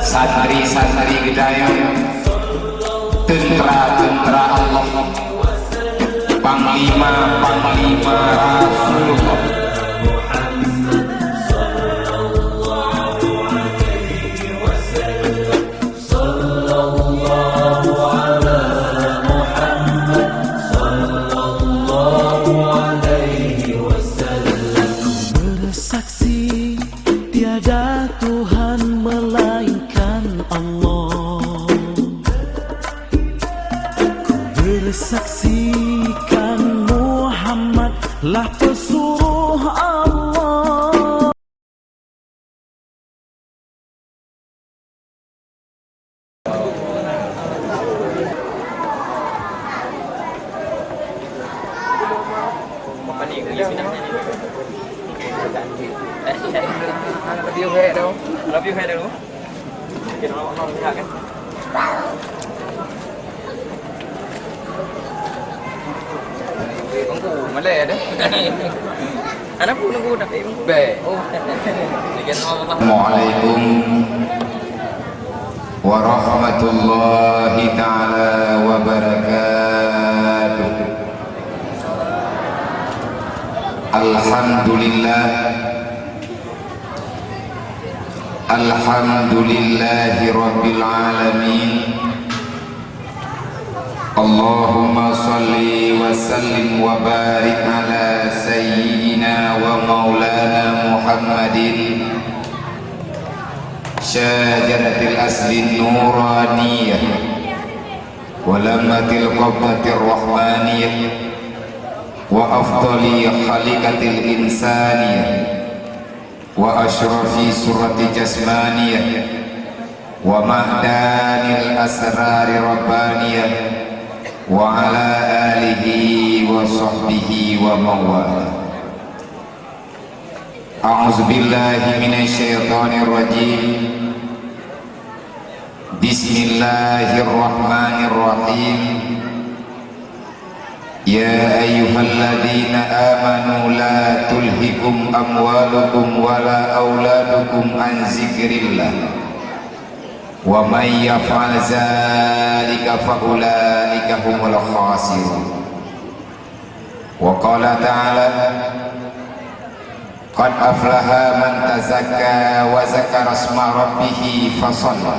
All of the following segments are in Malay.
Santri-santri gedayang, tentara-tentara Allah, panglima-panglima Rasulullah. Bersaksi tiada Tuhan melainkan Allah. Bersaksikan Muhammad lah pesuruh Allah. Review hệ đâu? Review hệ đâu? Thì nó ra cái. Con củ mới lẻ đấy. Anak pun nunggu tapi be. Oh. Assalamualaikum warahmatullahi ta'ala wabarakatuh. Alhamdulillah, alhamdulillahi rabbil alamin. Allahumma salli wa sallim wa barik ala sayyidina wa maulana Muhammadin syajaratil asli nuraniyah wa lamatil qabdatir rahmaniyah wa afdali khalikatil insaniyah wa ashrafi surati jasmaniyah wa ma'danil asrari rabbaniyah wa ala alihi wa sahbihi wa mawala. A'udzu billahi minasy syaithanir rajim. Bismillahirrahmanirrahim. Ya ayyuhalladzina amanu la tulhikum amwalukum wala auladukum an zikrillah. Wa may yaf'al dzalika fa ulaika humul khasirun. Wa qala ta'ala qad aflaha man tazakka wa zakara isma rabbih fa shalla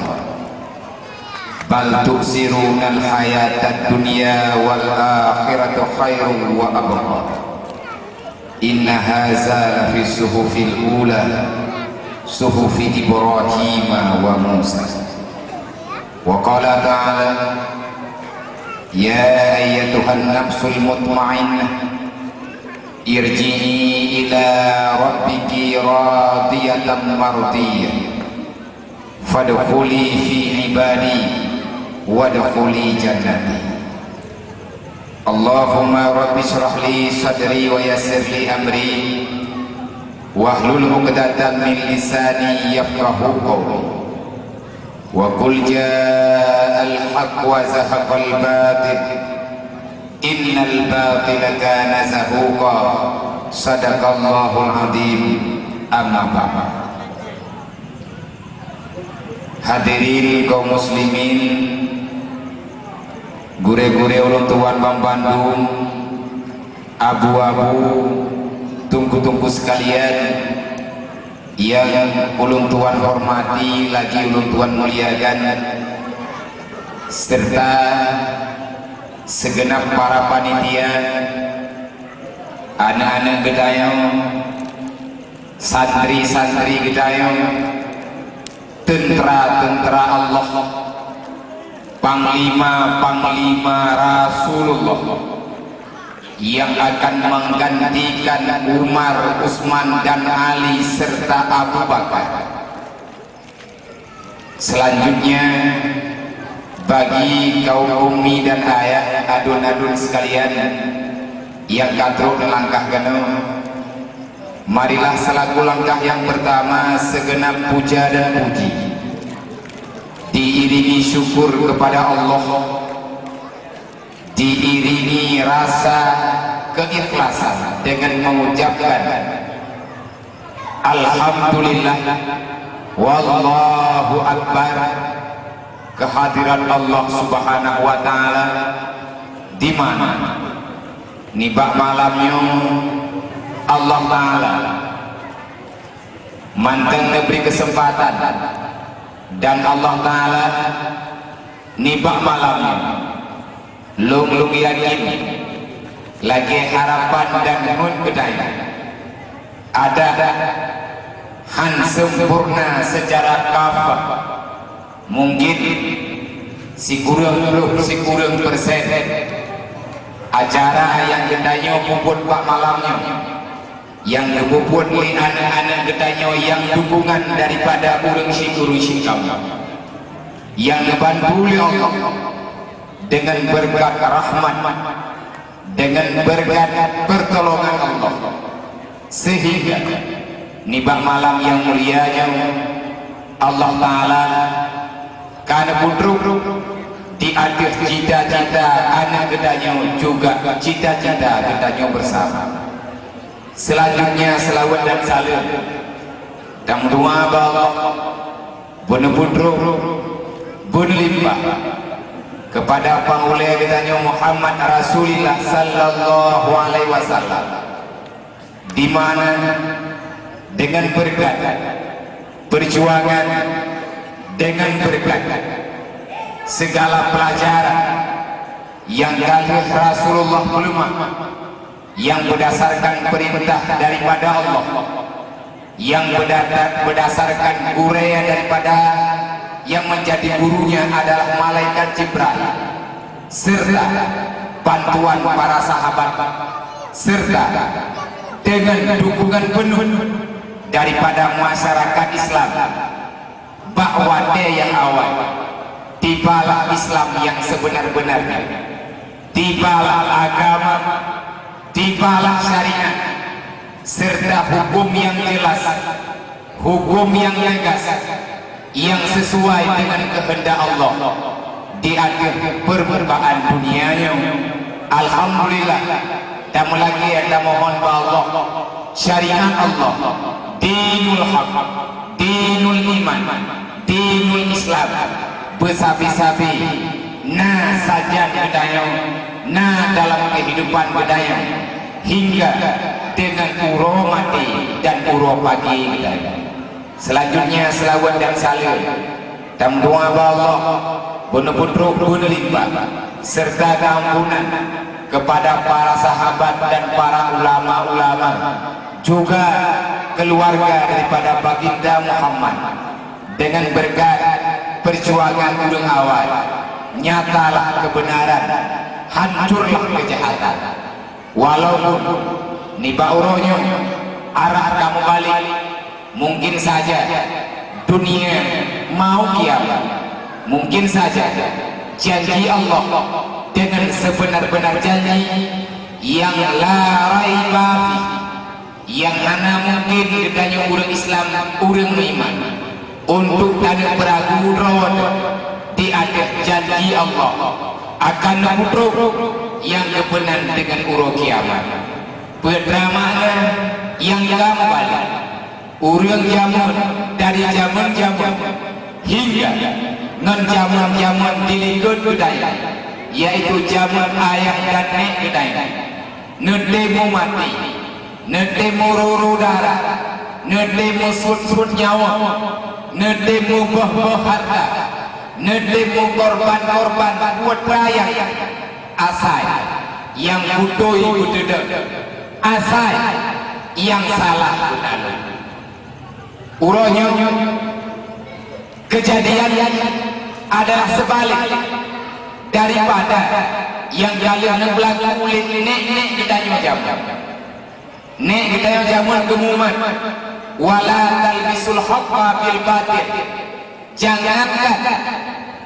bal tu'siruna al-hayatad dunya wal akhiratu khairun wa abqa inna hadza lafi suhufil ula suhufi Ibrahim wa Musa. Wa qala ta'ala ya ayyatuhan nafsul mutmainnah irji'i ila rabbiki radiyatan mardiyah fadkhuli fi ibadi wadkhuli jannati. Allahumma rabbi shrah li sadri wa yassir li amri wahlul 'uqdatam min lisani yafqahu qawli. Wa qul ja'al haqq wa zahaqal batil innal batila kana zahuqa. Sadaqallahul azim. Amma ba'd. Hadirin kaum muslimin, gure-gure ulun tuan Bang Bandung, abu-abu, tungku-tungku sekalian yang ulun tuan hormati lagi ulun tuan muliakan, serta segenap para panitia, anak-anak gedayang, santri-santri gedayang, tentara-tentara Allah, panglima-panglima Rasulullah yang akan menggantikan Umar, Utsman dan Ali serta Abu Bakar. Selanjutnya bagi kaum umi dan ayah adun-adun sekalian yang katruk langkah geno, marilah selaku langkah yang pertama segenap puja dan puji diiringi syukur kepada Allah, diiringi rasa keikhlasan dengan mengucapkan Alhamdulillah, wallahu akbar, kehadiran Allah Subhanahu wa taala di mana nibak malamnya Allah taala manteng diberi kesempatan dan Allah taala nibak malamnya lung yakin lagi harapan dan nun kedaya ada han sempurna secara kafah mungkin si kurang persen acara yang gedanya puput pak malamnya yang puput li anak-anak gedanya yang dukungan daripada urang si guru si kamu yang dibantu Allah dengan berkat rahmat, dengan berkat pertolongan Allah, sehingga nibak malam yang mulianya Allah taala karena putru di akhir cita-cita anak gedanya juga cita-cita gedanya bersama. Selanjutnya selawat dan salam dan doa Allah bener putru bener limpah kepada pangulia kitanya Muhammad Rasulullah sallallahu alaihi wasallam, di mana dengan berkat perjuangan, dengan berkat segala pelajaran yang kali Rasulullah ulama yang berdasarkan perintah daripada Allah, yang berdasarkan uraian daripada yang menjadi gurunya adalah malaikat Jibril, serta bantuan para sahabat, serta dengan dukungan penuh daripada masyarakat Islam, bahwa dia yang awal tibalah Islam yang sebenar-benarnya, tibalah agama, tibalah syariat, serta hukum yang jelas, hukum yang tegas, yang sesuai dengan kehendak Allah di akhir permukaan dunianya. Alhamdulillah, dan lagi ada mohon pada Allah syariat Allah, dinul haq, dinul iman, dinul Islam bersabi-sabi nah saja bedanya, nah dalam kehidupan bedanya hingga dengan uro mati dan uro pagi bedanya. Selanjutnya selawat dan salam dan doa Allah benar-benar benar limpah serta keampunan kepada para sahabat dan para ulama-ulama, juga keluarga daripada baginda Muhammad. Dengan berkat perjuangan urang awal nyatalah kebenaran, hancurlah kejahatan. Walaupun niba uronya arah kamu balik, mungkin saja dunia mau kiamat, mungkin saja janji Allah dengan sebenar-benar janji yang la raiba fi, yang mana mungkin ditanya orang Islam, orang beriman untuk tidak beragu rawat di akhir janji Allah akan memutruk yang kebenar dengan uro kiamat. Pertama yang kembali urang zaman dari zaman-zaman hingga ngan zaman-zaman dilingkut budaya, yaitu zaman ayah dan nek budaya. Nedemu mati, nedemu ruru darah, nedemu sut-sut nyawa, nedemu bah-bah harta, nedemu korban-korban buat rakyat. Asai yang butuh ikut dedek, asai yang salah benar. Uronya kejadian adalah sebalik daripada yang kalian berlaku oleh nek kita jaman, nek kita jaman kemuman wala talbisul haqqa bil batil. Jangankan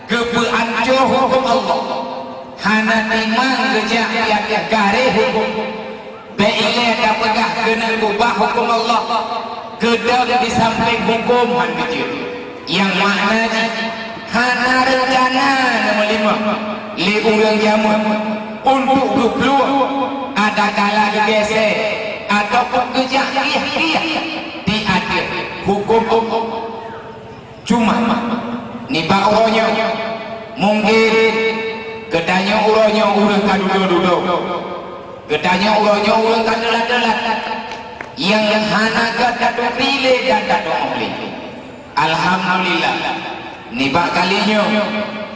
kebeancuh hukum Allah, hana timang gejak yang gare hukum beile ada pegah kena ubah hukum Allah kedap di samping hukum kecil yang maknanya hana rencana nama lima li urang jaman untuk keluar ada kala digesek ataupun gejak di hukum cuma nibak uronyo mungkin gedanya uronyo urang kadudo-dudo gedanya uronyo urang kadelat-delat yang hana kadu rile dan kadu muli. Alhamdulillah nibak kalinya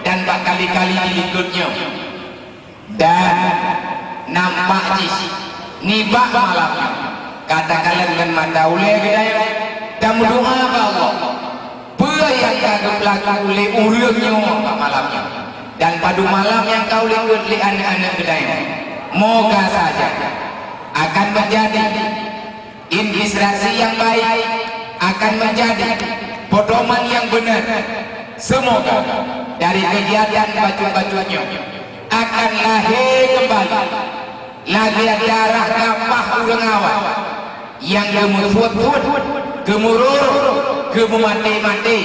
dan bak kali-kali diikutnya dan nampak nibak malamnya katakanlah dengan mata ulai gedaya dan berdoa ke Allah apa yang kagum laku oleh urangnya malamnya dan pada malam yang kau lihat oleh anak-anak gedaya moga saja akan menjadi inspirasi yang baik, akan menjadi pedoman yang benar. Semoga dari kegiatan baju-bajunya akan lahir kembali lagi darah kapah urang awak yang gemusut-sut, gemurur, gemumati-mati,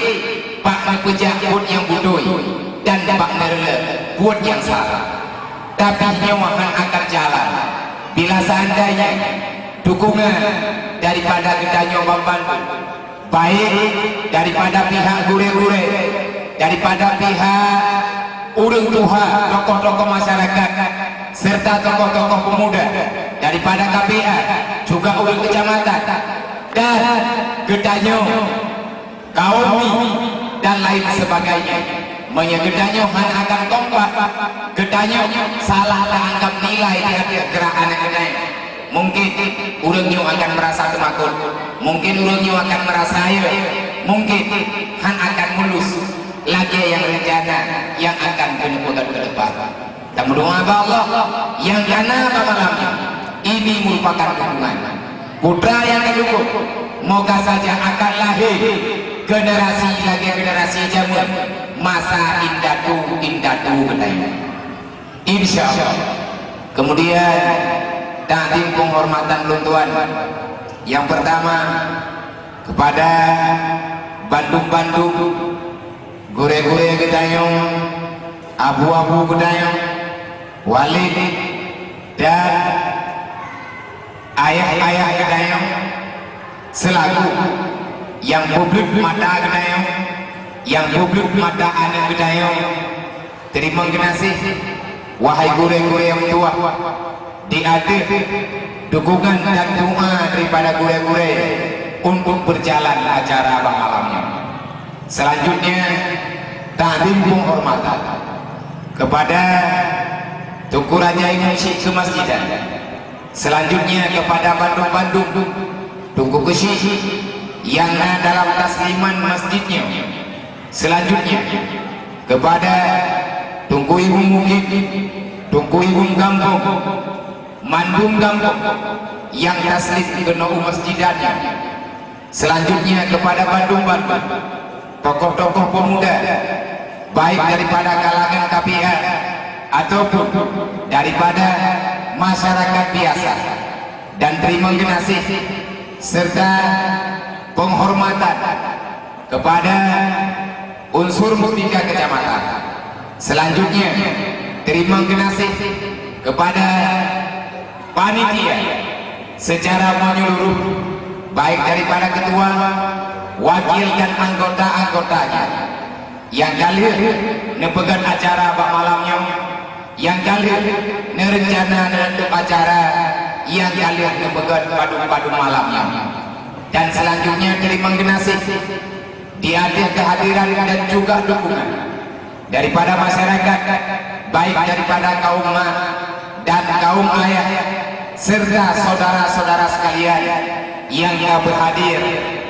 pak pejabut yang budoi dan pak nerle buat yang salah. Tapi nyawa akan jalan bila seandainya dukungan daripada gedanya membantu baik daripada pihak gure-gure, daripada pihak urang tuha, tokoh-tokoh masyarakat serta tokoh-tokoh pemuda, daripada KPA juga urang kecamatan dan gedanya kaum dan lain sebagainya menyegedanya akan kompak gedanya salah anggap nilai di hati gerakan gedanya. Mungkin urangnya akan merasa temakut, mungkin urangnya akan merasa ayo, mungkin akan mulus lagi yang rencana yang akan menyebutkan ke depan. Dan berdoa Allah yang karena malamnya ini merupakan dukungan putra yang didukung. Moga saja akan lahir generasi lagi generasi jamun masa indatu gedaya. Insya Allah. Kemudian takdim penghormatan luntuan yang pertama kepada Bandung-Bandung, gure-gure gedayong, abu-abu gedayong, walid dan ayah-ayah gedayong selaku yang publik mata gedayong, yang publik mata anak gedayong. Terima kasih wahai gure-gure yang tua, diadir dukungan dan doa daripada gure-gure untuk berjalan acara malamnya. Selanjutnya takdim penghormatan kepada Tunku Raja Musik Kemasjidan. Selanjutnya kepada Bandung-Bandung Tunku Kesi yang dalam tasliman masjidnya. Selanjutnya kepada Tunku Ibu Mukit, Tunku Ibu Gampung, Mandum Gampung yang taslim ke masjidannya. Selanjutnya kepada Bandung-Bandung tokoh-tokoh pemuda baik daripada kalangan KPA ataupun daripada masyarakat biasa, dan terima kasih serta penghormatan kepada unsur mustika kecamatan. Selanjutnya terima kasih kepada panitia secara menyeluruh baik daripada ketua, wakil dan anggota-anggotanya yang kali nepegat acara bak malamnya, yang kali nerencana untuk acara, yang kali nepegat padu-padu malamnya. Dan selanjutnya terima kasih dihadir kehadiran dan juga dukungan daripada masyarakat baik daripada kaum ma dan kaum ayah serta saudara-saudara sekalian yang berhadir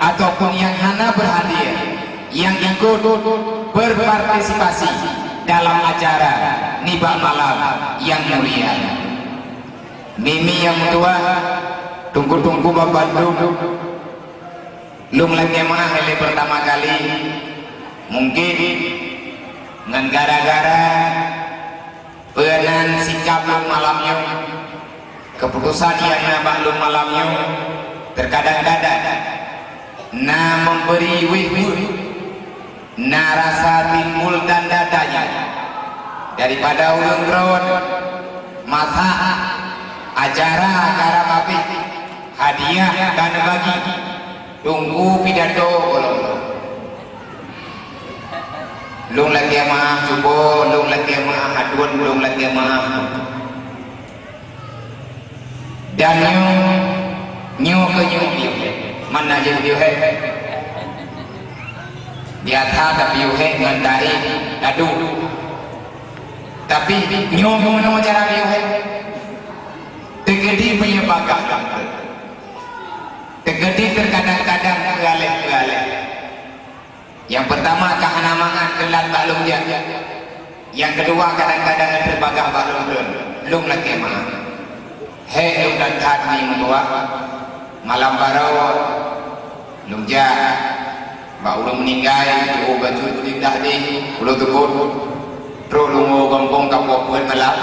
ataupun yang hana berhadir, yang ikut berpartisipasi dalam acara nibak malam yang mulia. Mimi yang tua, tunggu-tunggu Bandung, lum lagi mahal pertama kali, mungkin dengan gara-gara penan sikap malamnya, keputusan yang nabak lum malamnya, terkadang-kadang na memberi wihwih, na rasa timbul tanda-tandanya daripada ulung rawat masa acara akara mapi hadiah dan bagi tunggu pidato belum lung lagi maaf cubo lung lagi maaf hadun lung lagi maaf dan nyu ke nyu biu mana je biu he dia tha biu he ngandai aduh tapi nyu mana cara biu he tegedi punya bagah tegedi terkadang-kadang kegaleh-kegaleh. Yang pertama kahana mangan kelat baklung dia. Yang kedua kadang-kadang terbagah baklung belum. Lung lagi mah. He lung dan tat ni mendua. Malam barau lung ja. Ba ulung meninggal tu baju lidah di ulo tukut. Tro lung gompong kapok buat malam.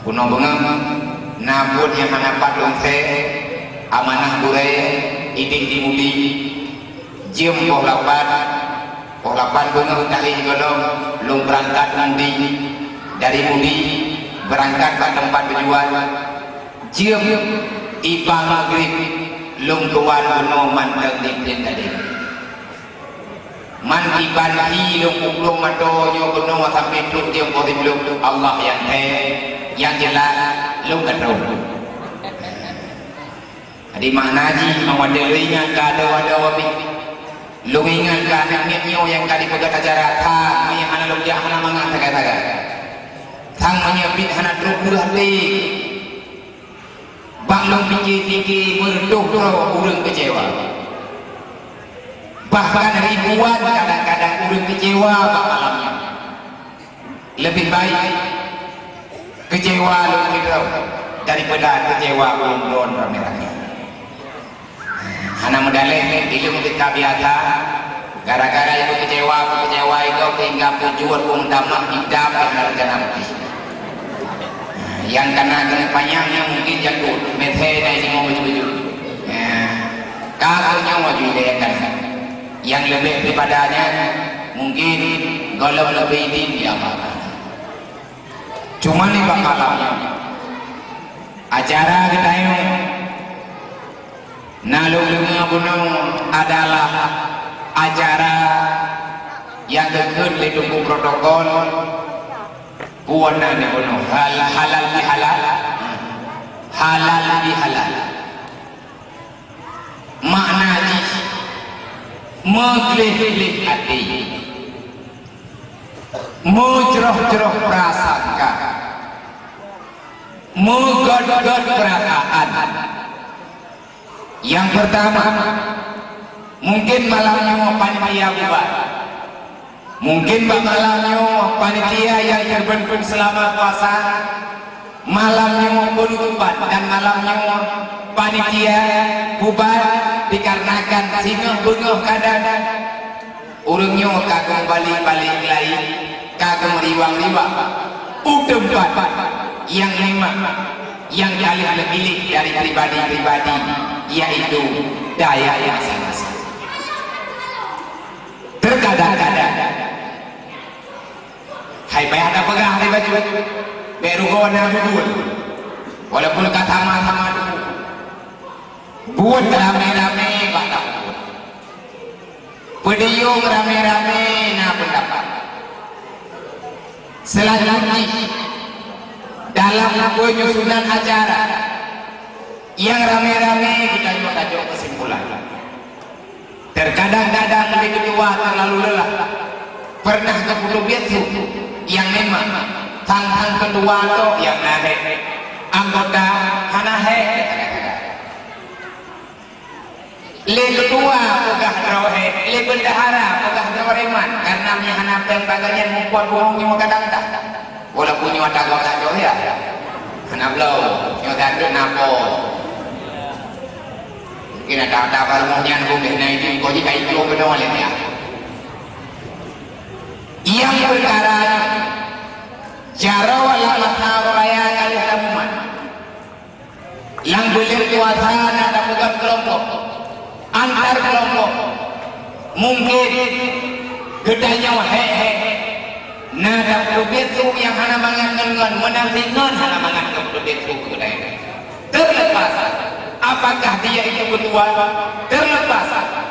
Kuno bengam. Nabut yang hanapat lung se. Amanah burai iding dimudi jiem pohlapan bunga dari golong lung berangkat mudi dari mudi berangkat ke tempat tujuan jiem iba maghrib lung tuan buno manteng dipin tadi man iban hi lung uklung matonyo buno sampai tu jiem posib lung Allah yang yang jelas lung kedong di mana ji mawadelinya kada wabi lu ingat ka nyo yang kali pegat acara tha yang ana lu dia ana mangat taga thang menyebit hana trukur hati bang lu pikir merduh pro urang kecewa bahkan ribuan kadang-kadang urang kecewa bang malamnya lebih baik kecewa lu gitu daripada kecewa belum rame-rame. Anak medaleh ilmu kita biasa gara-gara itu kecewa itu hingga tujuan pun damah hidup yang nanti yang karena panjangnya mungkin jatuh methe dari semua baju-baju kakunya mau dilekan yang lebih daripadanya mungkin kalau lebih ini apa cuma nih bakalannya acara kita ini nalung-lunga gunung adalah acara yang dekat lidung protokol kuana ni gunung halal bihalal makna ni meglih-lih hati mujroh-jroh prasangka mugod-god perasaan. Yang pertama mungkin malamnya panitia bubar mungkin malamnya panitia yang terbentuk selama puasa malamnya penutupan dan malamnya panitia bubar dikarenakan singa bengah kadang urangnya kagum balik-balik lain kagum riwang-riwang udempat yang lima yang paling lebih dari pribadi-pribadi yaitu daya yang sama-sama. Terkadang-kadang hai bayar ada pegang di baju beru gona dulu walaupun kata sama-sama dulu buat rame-rame batak pediung rame-rame na pendapat selanjutnya dalam penyusunan acara yang rame-rame kita tajuk kesimpulan. Terkadang-kadang lebih kedua terlalu lelah. Pernah ke Pulau Biatu yang memang tang kedua itu yang nahe anggota hanahe le kedua pegah rohe le bendahara pegah roreman karena mihanapen bagian membuat bohongnya kadang tak walaupun nyawa dagang tak jauh ya anak belau nyawa dagang napol mungkin ada kalau nyan bumi naik kau jika itu benar oleh dia yang perkara cara wala mata raya kali tamuman yang boleh kuasa ada pegang kelompok antar kelompok mungkin gedanya he nada begitu yang hana mangan ngan menang dengan hana mangan begitu kedai terlepas apakah dia itu ketua, terlepas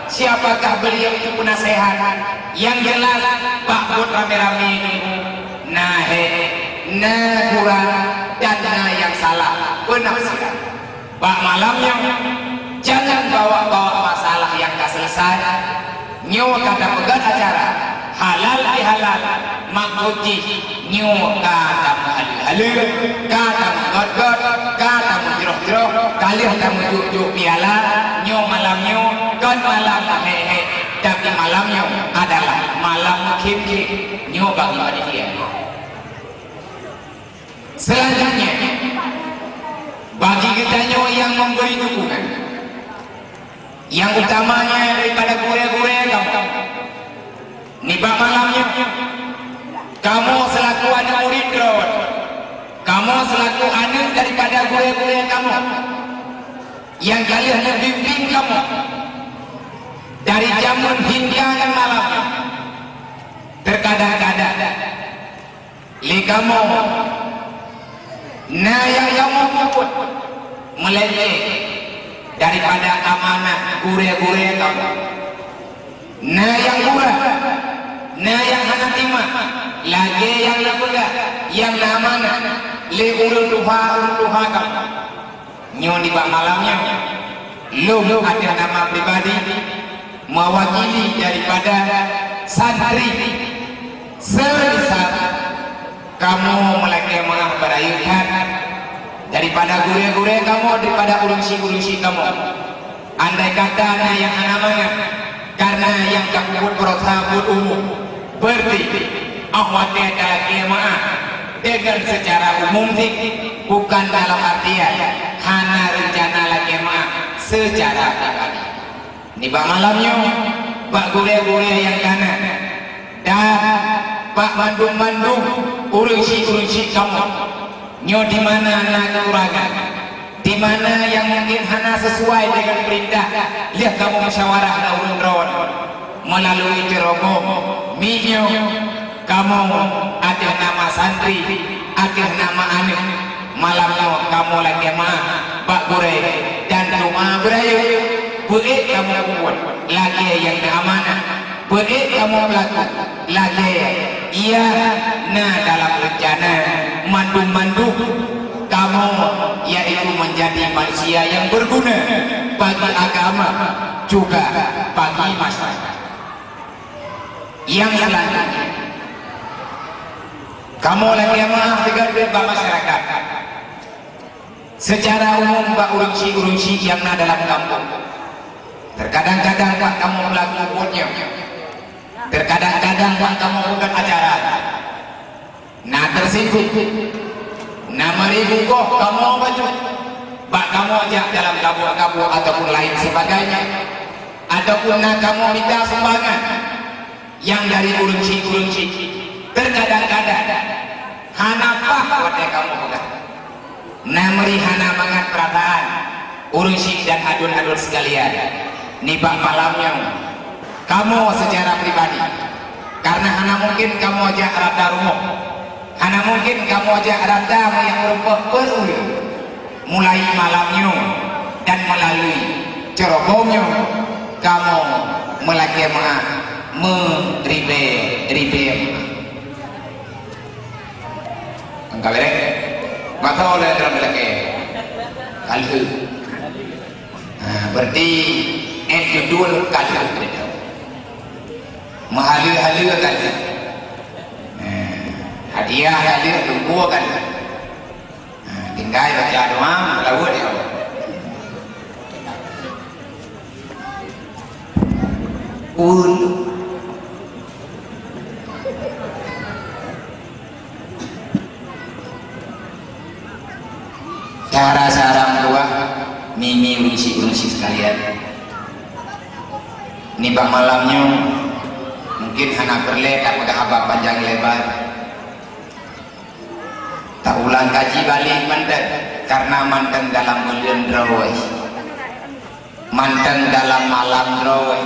siapakah beliau itu penasehat, yang jelas Pak Bud rame-rame ini nah kurang dan nah yang salah penafsiran. Pak malamnya jangan bawa-bawa masalah yang tak selesai, nyo kata pegat acara halal halal makuji nyo kata halal kata god kata jerok kalian kamu juk piala nyo malamnya kan malam hehe, tapi malamnya adalah malam kim nyo bagi panitia. Selanjutnya bagi kita nyo yang memberi dukungan, yang utamanya daripada gure-gure kamu nibak malamnya, kamu selaku anak murid rawat, kamu selaku anak daripada gure-gure kamu yang kalian bimbing kamu dari jamun hingga malamnya, terkadang-kadang li kamu nah yang kamu puput meleleh daripada amanah gure-gure kamu, nah yang kurang, nah yang hana timah lagi yang lepegah, yang amanah le urun duha kamu nyo di bak malamnya lu ada nama pribadi mewakili daripada santri sebesar kamu melaki maaf berayukan daripada gure-gure kamu, daripada urusi kamu. Andai kata yang namanya karena yang kamu buat bersambut umum berarti awatnya dalam kiamat dengan secara umum sih, bukan dalam artian hana rencana lagi kiamat secara pribadi. Ini bak malamnya bak gure-gure yang kanan dan Pak mandung-mandung urusi kamu nyo di mana anak kekurangan, di mana yang mungkin hana sesuai dengan perintah, lihat kamu musyawarah daun rawat melalui cerobong minyo kamu ada nama santri, ada nama anak malamnya kamu lagi mah Pak Gure dan rumah berayu buik kamu buat lagi yang amanah, buik kamu melakukan lagi ia nah dalam rencana mandu kamu yaitu menjadi manusia yang berguna bagi agama juga bagi masyarakat. Yang selanjutnya kamu lagi maaf dengan masyarakat secara umum bak urusi yang ada dalam kampung. Terkadang-kadang Pak kamu melakukannya, terkadang-kadang Pak kamu bukan acara nah tersinggung nah meribu kok kamu baju Pak kamu ajak dalam kabur ataupun lain sebagainya, ataupun nah kamu minta sumbangan yang dari urusi terkadang-kadang hanapah pada kamu bukan nah meri hana mangat perasaan urusi dan adun-adun sekalian nibak malamnya kamu secara pribadi karena hana mungkin kamu ajak rata rumah, hana mungkin kamu ajak rata yang berupa perulu mulai malamnya dan melalui cerobongnya kamu melaki maaf meribe engkau berek maka oleh dalam melaki kalhu berarti judul kalhu mahalu kan hadiah tunggu kan tinggal baca doa lalu dia cara sarang tua mimi urusi sekalian ini bang malamnya mungkin hana berle tak apa panjang lebar tak ulang kaji balik mantan karena mantan dalam bulan rawai mantan dalam malam rawai